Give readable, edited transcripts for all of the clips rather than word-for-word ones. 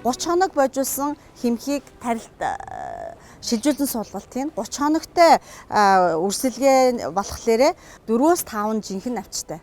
30 хоног бойжуулсан хэмхийг тарилт шилжүүлэн суулгалтын 30 хоногтой үрсэлгээ болохоор 4-5 жинхэнэ навчтай.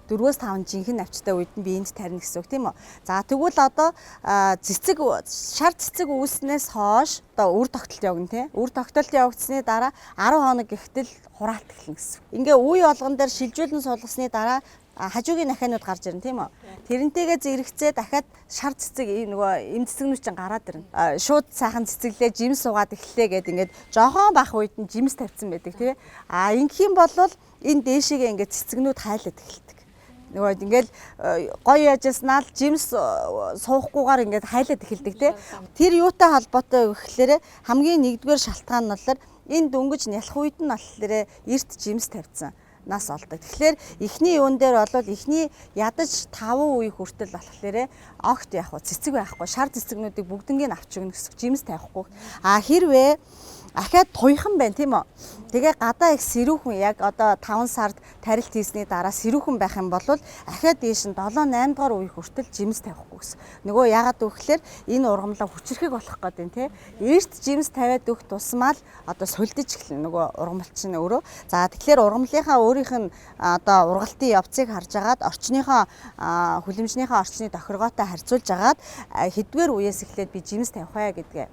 4-5 жинхэнэ навчтай үед нь биеинд тарина гэсэн үг тийм үү. За тэгвэл одоо шар цэцэг үүснээс хойш одоо үр тогтолт явна тийм. Үр тогтолт явагдсны дараа 10 хоног гэхтэл хураалт эхэлнэ гэсэн. Ингээ үе болгон дээр шилжүүлэн суулгасны дараа хажуугийн нахианууд гарч ирнэ тийм үү. Тэрнтэйгээ зэрэгцээ дахиад шар цэцэг нөгөө эм цэцэгнүүд чинь гараад ирнэ. Шууд сайхан цэцэглээ жимс суугаад эхлэе гэд ингээд жоохон бах үед нь жимс тавьсан байдаг тийм. Ингэх юм бол энэ дээшигээ ингээд цэцэгнүүд хайлаад эхэлдэг. Нөгөө ингээл гоё яжснаа л жимс суухгүйгээр ингээд хайлаад эхэлдэг тийм. Тэр юутай холбоотой гэхлээрэ хамгийн нэгдүгээр шалтгаан нь болохоор энэ дөнгөж нялх үед нь болохоор эрт жимс тавьсан нас олдог. Тэгэхээр эхний юун дээр бол эхний ядаж 5 үе хүртэл болохоор огт яг цэцэг байхгүй, шар цэцэгнүүдийг бүгднийг авч өгнө гэсэн жимс тавихгүй. Хэрвээ ахаад туйхан байна тийм үү. Тэгээ гадаа их сэрүүхэн яг одоо 5 сард тарилт хийсний дараа сэрүүхэн байх юм бол ахаад дээш нь 7-8 дугаар үе хүртэл жимс тавихгүй гэсэн. Нөгөө яагаад гэвэл энэ ургамлаа хүчрэхийг болох гэдэг тийм. Эрт жимс тавиад өгөх тусмаа л одоо сольдож эхэлнэ нөгөө ургамлч нь өөрөө. За тэгэхээр ургамлынхаа өөрийнх нь одоо ургалтын явцыг харж агаад орчныхоо хүлэмжнийхээ орчны тохиргоотой харьцуулж агаад хэдвэр үеэс эхлээд би жимс тавих вэ гэдгээ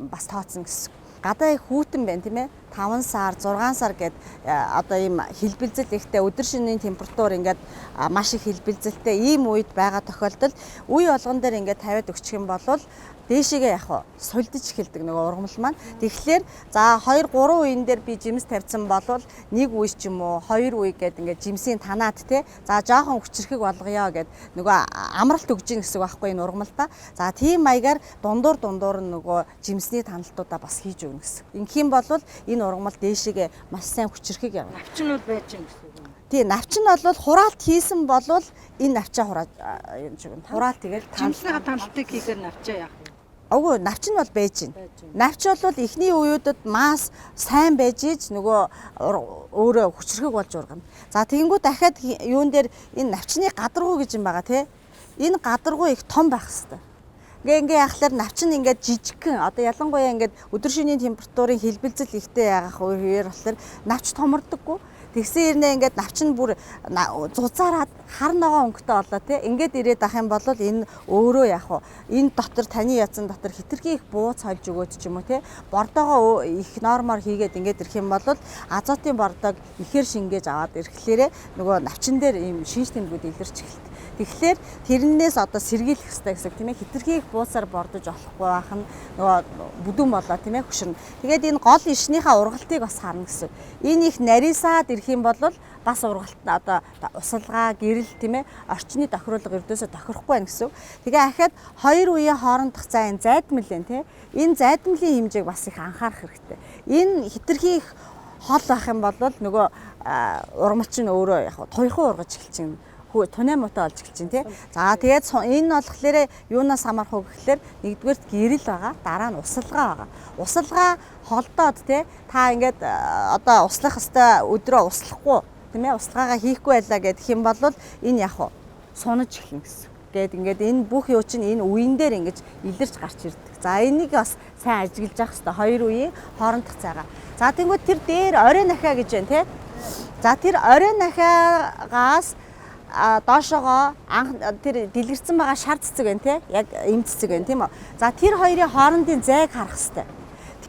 бас тооцно гэсэн. Гадаа их хүүтэн байна тийм ээ 5 сар 6 сар гэд одоо ийм хэлбэлзэл ихтэй өдөр шөнийн температур ингээд маш их хэлбэлзэлтэй ийм үед байгаа тохиолдолд үе болгон дээр ингээд тавиад өгчих юм бол дээшигээ яг сольдож эхэлдэг нөгөө ургамал маань. Тэгэхээр за 2-3 үеийн дээр би жимс тавьсан болвол нэг үе ч юм уу 2 үе гээд ингээд жимсийн танаад те. За жоохон хүчрэхийг болгоё гэд нөгөө амралт өгж гин гэсэн үг байхгүй энэ ургамалтаа. За тийм маягаар дундуур нь нөгөө жимсний таналтуудаа бас хийж өгнө гэсэн. Ингэхийн бол энэ ургамал дээшигээ маш сайн хүчрэхийг явна. Навч нь бол байж гин гэсэн үг. Тий, навч нь бол хураалт хийсэн бол энэ навчаа хураалт тэгэл жимсний таналтыг хийхээр навчаа яах вэ? Агуу навч нь бол байж байна. Навч бол эхний үеүүдэд мас сайн байж иж нөгөө өөрөө хүчрэхийг болж ургана. За тэгэнгүүт дахиад юун дээр энэ навчны гадаргуу гэж юм байгаа тий. Энэ гадаргуу их том байх хэвээр. Ингээ яхахлаар навч нь ингээд жижигхэн одоо ялангуяа ингээд өдөр шөнийн температурын хэлбэлзэл ихтэй яагах үеэр болохоор навч томордоггүй. Тэгсэн хэрнээ ингээд навч нь бүр зузаараад хар ногоо өнгөтэй болоо тий. Ингээд ирээд ах юм бол энэ өөрөө яг уу энэ дотор таны язан дотор хитрхи их бууц хольж өгөөд ч юм уу тий. Бордоогоо их нормоор хийгээд ингээд ирэх юм бол азотын бордоог ихээр шингээж аваад ирэхлээрээ нөгөө навчин дээр ийм шинж тэмдгүүд илэрч эхэлдэг. Тэгэхээр тэрнээс одоо сэргийлэх хэрэгтэй гэсэн тийм ээ хитрхи их бууцаар бордож болохгүй байх нь нөгөө бүдүүн болоо тийм ээ хөшөрнө. Тэгээд энэ гол ишнийхээ ургалтыг бас харна гэсэн. Энэ их нарийсаад ирэх юм бол бас ургалт одоо усалгаа гэрэл тийм ээ орчны тохируулга ердөөсөө тохирохгүй байна гэсэн. Тэгээ ахаад 2 үеийн хоорондох за энэ зайдмал байна тийм ээ. Энэ зайдмалын хэмжээг бас их анхаарах хэрэгтэй. Энэ хитрхи их хол байх юм бол нөгөө ургамалч нь өөрөө яг туйхан ургаж эхэлчихнэ. Тунаа муутай олж эхэлж байна тий. За тэгээд энэ болохоор юунаас хамаарх вэ гэхээр нэгдүгээр гэрэл байгаа, дараа нь усалгаа байгаа. Усалгаа холдоод тий та ингээд одоо услах хэвээр өдрөө услахгүй тийм ээ усалгаагаа хийхгүй байлаа гэдэг юм бол энэ яг сунаж эхэлнэ гэсэн. Гээд ингээд энэ бүх юу чинь энэ үеийн дээр ингэж илэрч гарч ирдэг. За энийг бас сайн ажиглаж явах хэрэгтэй. 2 үеийн хоорондох цайгаа. За тэгвэл тэр дээр орой нахиа гэж байна тий. За тэр орой нахиагаас доошоогоо тэр дэлгэрсэн байгаа шар цэцэг байна тий. Яг эм цэцэг байна тийм үү. За тэр хоёрын хоорондын зайг харах хэрэгтэй.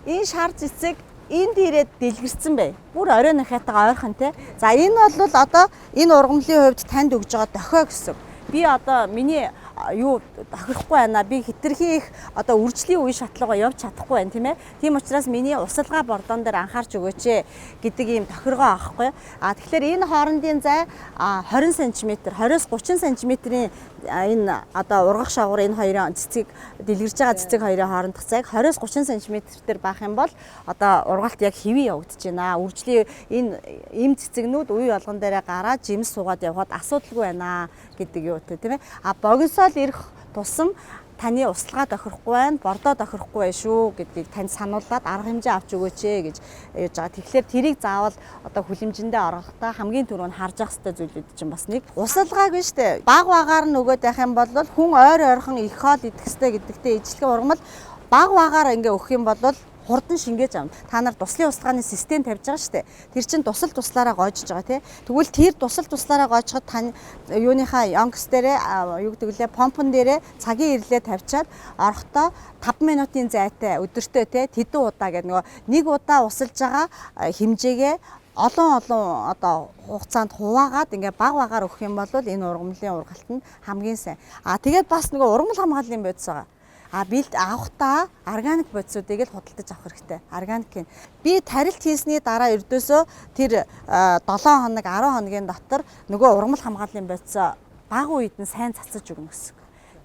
Энэ шар цэцэг энд ирээд дэлгэрсэн бай. Бүр орой нахиатайгаа ойрхон тий. За энэ бол одоо энэ ургамлын хувьд танд өгж байгаа дохио гэсэн. Би одоо миний юу тохирохгүй байна. Би хитрхи их одоо үржлийн үе шатлуугаа явж чадахгүй байна тийм ээ. Тийм учраас миний усалгаа бордон дээр анхаарч өгөөч гэдэг ийм тохиргоо авахгүй. Тэгэхээр энэ хоорондын зай 20 см, 20-30 см-ийн энэ одоо ургах шавар энэ хоёрын цэцгийг дэлгэрж байгаа цэцэг хоёрын хоорондох зайг 20-30 см-ээр баах юм бол одоо ургалт яг хэвэн явагдаж байна. Үржлийн энэ эм цэцэгнүүд үе болгон дээрээ гараад жимс суугаад явхад асуудалгүй байна гэдэг юу тийм ээ. Богиносоо ирэх тусам таны услага тохирохгүй байна, бордоо тохирохгүй байна шүү гэдгийг танд сануулад арга хэмжээ авч өгөөч гэж яаж байгаа. Тэгэхээр тэрийг заавал одоо хүлэмжиндээ оруулахдаа хамгийн түрүүнд харж ах хэрэгтэй зүйлүүд чинь бас нэг усалгааг биш үү? Баг нөгөөд байх юм бол хүн ойрхон их хоол идэх хэрэгтэй гэдэгтээ ижлэхэн ургамал баг ингээ өгөх юм бол хурдан шингээж авна. Та нар туслын устганы систем тавьж байгаа шүү дээ. Тэр чинь туслаараа гоожж байгаа тий. Тэгвэл тэр туслаараа гоожход тань юуныхаа онгоц дээрээ юу гэдэг лээ помпон дээрээ цагийн ирлээ тавьчаад орохдоо 5 минутын зайтай өдөртөө тий тэдэн удаа гэдэг нөгөө нэг удаа усалж байгаа хэмжээгээ олон одоо хугацаанд хуваагаад ингээ багаар өгөх юм бол энэ ургамлын ургалт нь хамгийн сайн. Тэгээд бас нөгөө ургамал хамгааллын бодис байгаа. Бэлд авахдаа органик бодисуудыг л худалдаж авах хэрэгтэй. Органик. Би тарилт хийсний дараа ердөөсөө тэр 7 хоног 10 хоногийн дотор нөгөө ургамал хамгааллын бодисоо бага үед нь сайн цацаж өгнө гэсэн.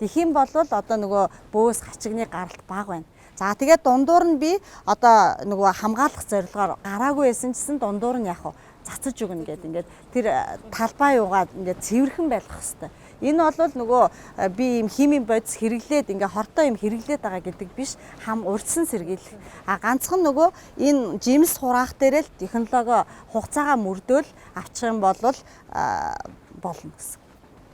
Тэгхийн бол одоо нөгөө бөөс хачигны гаралт бага байна. За тэгээд дундуур нь би одоо нөгөө хамгаалах зорилгоор гараагүй байсан гэсэн дундуур нь яг цацаж өгнө гэдэг. Ингээд тэр талбай юугаад ингээд цэвэрхэн байх хэрэгтэй. Энэ бол нөгөө би юм химийн бодис хэрэглээд ингээ хортой юм хэрэглээд байгаа гэдэг биш урьдсан сэргийлэх. Ганцхан нөгөө энэ жимс хураах дээр л технологи хугацаагаа мөрдөөл авчих юм бол болно гэсэн.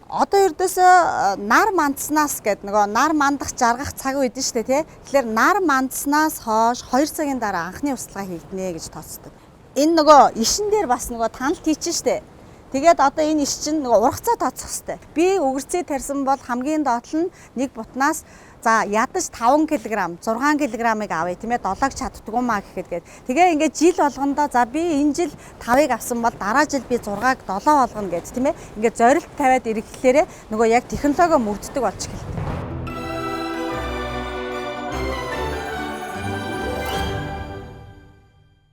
Одоо ердөөсөө нар мандснаас гэдэг нөгөө нар мандах жаргах цаг үед нь шүү дээ тий. Тэгэхээр нар мандснаас хойш 2 цагийн дараа анхны услага хийгднэ гэж тооцдог. Энэ нөгөө ишин дээр бас нөгөө таналт хийчих шүү дээ. Тэгээд одоо энэ иш чинь нөгөө ургацаа тооцох хэрэгтэй. Би өгөрцөө тарьсан бол хамгийн доод нь нэг бутнаас за ядаж 5 кг, 6 кг-ыг авъя тийм ээ 7-г чаддгүй маа гэхэд. Тэгээ ингээд жил болгондоо за би энэ жил 5-ыг авсан бол дараа жил би 6-г 7 болгоно гэж тийм ээ. Ингээд зорилт тавиад ирэхлээрээ нөгөө яг технологи мөрддөг болчих.